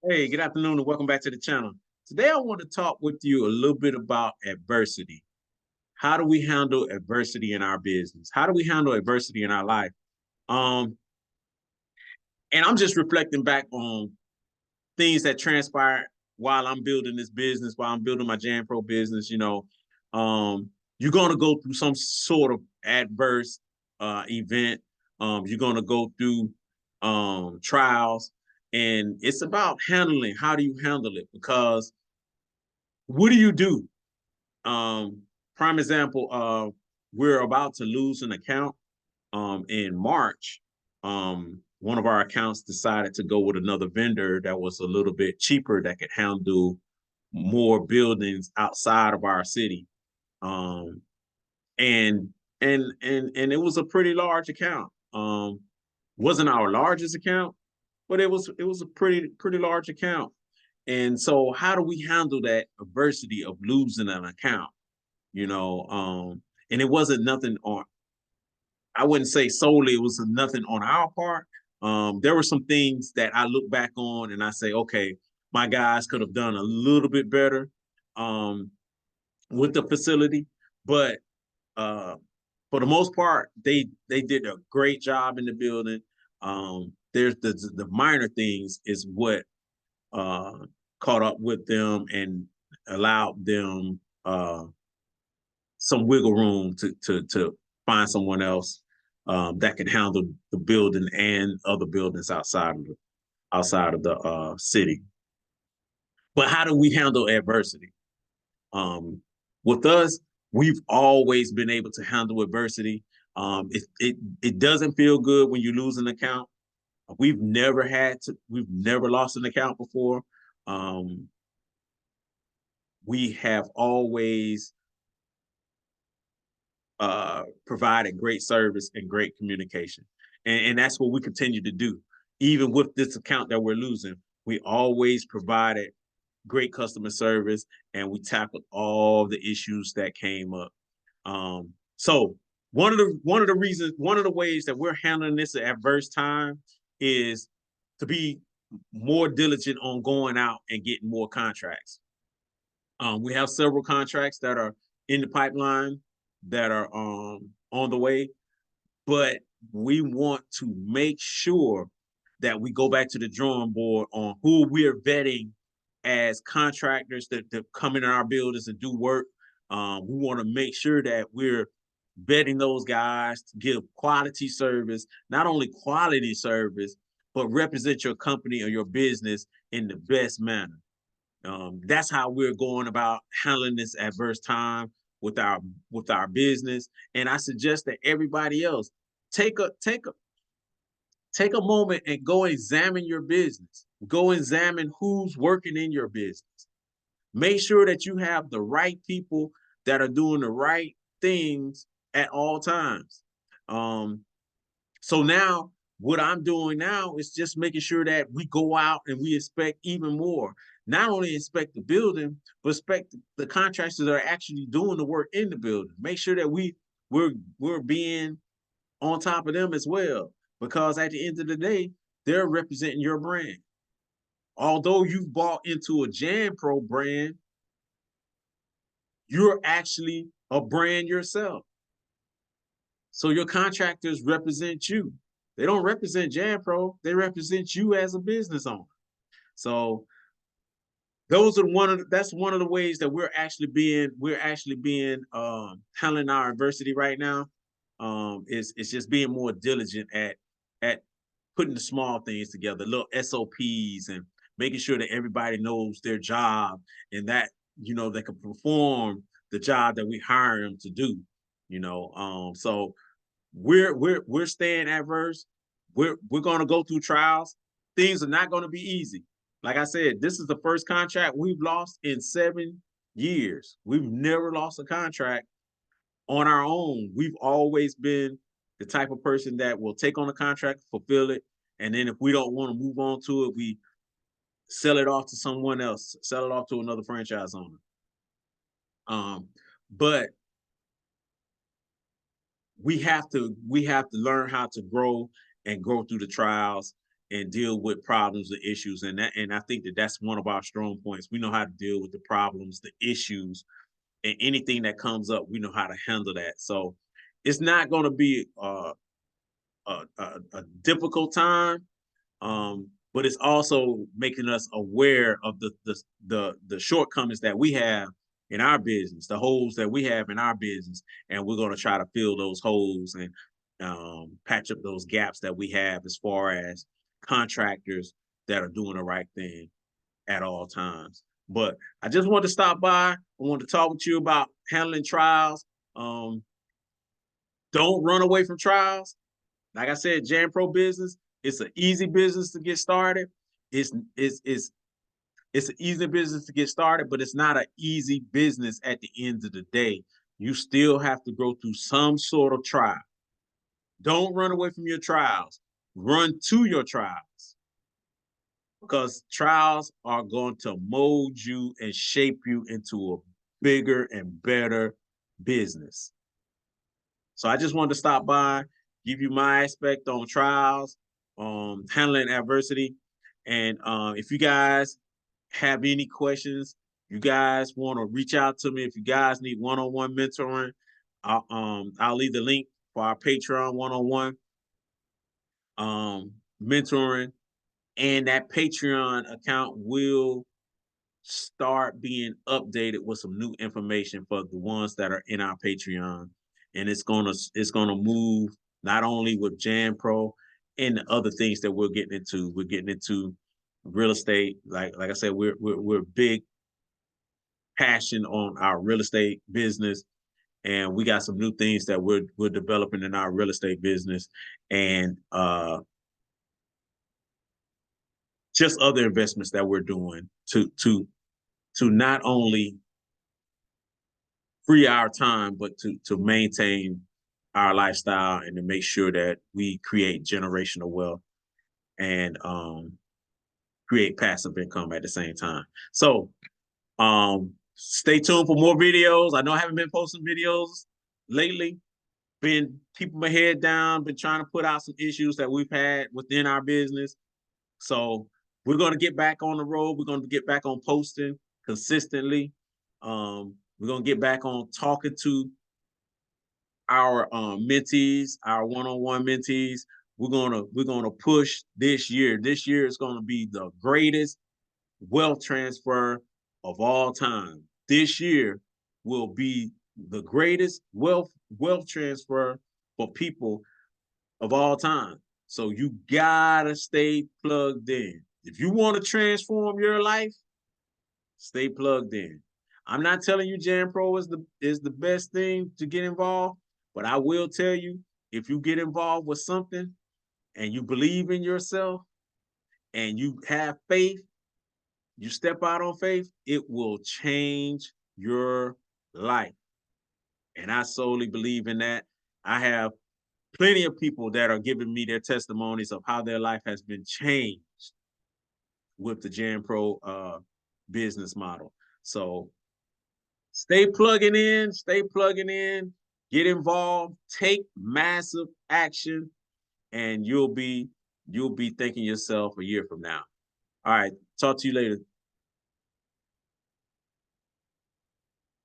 Hey, good afternoon and welcome back to the channel. Today I want to talk with you a little bit about adversity. How do we handle adversity in our business? How do we handle adversity in our life? Um, and I'm just reflecting back on things that transpired while I'm building this business, while I'm building my Jan Pro business. You're going to go through some sort of adverse event. You're going to go through trials, and it's about handling. How do you handle it? Because what do you do? Prime example, we're about to lose an account in March. One of our accounts decided to go with another vendor that was a little bit cheaper that could handle more buildings outside of our city. Um, and and it was a pretty large account. Wasn't our largest account, but it was a pretty large account. And so how do we handle that adversity of losing an account? You know, and it wasn't nothing on, I wouldn't say solely it was nothing on our part. There were some things that I look back on and I say, okay, my guys could have done a little bit better um, with the facility, but uh, for the most part, they did a great job in the building. There's the minor things is what uh, caught up with them and allowed them some wiggle room to find someone else that can handle the building and other buildings outside of the city. But how do we handle adversity? Um, with us, we've always been able to handle adversity. It doesn't feel good when you lose an account. We've never lost an account before. Um, we have always provided great service and great communication. And that's what we continue to do. Even with this account that we're losing, we always provided great customer service and we tackled all the issues that came up. So one of the ways that we're handling this adverse time is to be more diligent on going out and getting more contracts. We have several contracts that are in the pipeline that are on the way, but we want to make sure that we go back to the drawing board on who we're vetting as contractors that come in our buildings and do work. We want to make sure that we're vetting those guys to give quality service, not only quality service, but represent your company or your business in the best manner. That's how we're going about handling this adverse time with our with our business. And I suggest that everybody else take a take a take a moment and go examine your business. Go examine who's working in your business. Make sure that you have the right people that are doing the right things at all times. Um, so now what I'm doing now is just making sure that we go out and we inspect even more. Not only inspect the building, but inspect the contractors that are actually doing the work in the building. Make sure that we're being on top of them as well. Because at the end of the day, they're representing your brand. Although you've bought into a Jan Pro brand, you're actually a brand yourself. So your contractors represent you. They don't represent Jan Pro, they represent you as a business owner. So those are that's one of the ways that we're actually being handling our adversity right now. Is just being more diligent at putting the small things together, little SOPs, and making sure that everybody knows their job and that they can perform the job that we hire them to do. So we're staying adverse. We're going to go through trials. Things are not going to be easy. Like I said, this is the first contract we've lost in 7 years. We've never lost a contract on our own. We've always been the type of person that will take on a contract, fulfill it, and then if we don't want to move on to it, we sell it off to someone else, sell it off to another franchise owner. But we have to learn how to grow and grow through the trials and deal with problems and issues. And I think that that's one of our strong points. We know how to deal with the problems, the issues, and anything that comes up. We know how to handle that. So it's not going to be a difficult time, but it's also making us aware of the shortcomings that we have in our business, the holes that we have in our business, and we're going to try to fill those holes and patch up those gaps that we have as far as contractors that are doing the right thing at all times. But I just wanted to stop by. I wanted to talk with you about handling trials. Um, don't run away from trials. Like I said, Jan Pro business, it's an easy business to get started. It's it's it's it's an easy business to get started, but it's not an easy business at the end of the day. You still have to go through some sort of trial. Don't run away from your trials. Run to your trials because trials are going to mold you and shape you into a bigger and better business. So I just wanted to stop by, give you my aspect on trials, handling adversity. And if you guys have any questions, you guys want to reach out to me. If you guys need one-on-one mentoring, I'll leave the link for our Patreon one-on-one mentoring, and that Patreon account will start being updated with some new information for the ones that are in our Patreon. And it's gonna move not only with Jan Pro and the other things that we're getting into. We're getting into real estate. Like I said, we're big passion on our real estate business. And we got some new things that we're developing in our real estate business. And just other investments that we're doing to not only free our time, but to maintain our lifestyle and to make sure that we create generational wealth and create passive income at the same time. So stay tuned for more videos. I know I haven't been posting videos lately. Been keeping my head down, been trying to put out some issues that we've had within our business. So we're going to get back on the road. We're going to get back on posting consistently. We're going to get back on talking to our mentees, our one-on-one mentees. We're gonna push this year. This year is going to be the greatest wealth transfer of all time. This year will be the greatest wealth transfer for people of all time. So you gotta stay plugged in. If you want to transform your life, stay plugged in. I'm not telling you Jan Pro is the best thing to get involved, but I will tell you if you get involved with something and you believe in yourself and you have faith, you step out on faith, it will change your life. And I solely believe in that. I have plenty of people that are giving me their testimonies of how their life has been changed with the Jan Pro business model. So stay plugging in, get involved, take massive action, and you'll be thanking yourself a year from now. All right, talk to you later.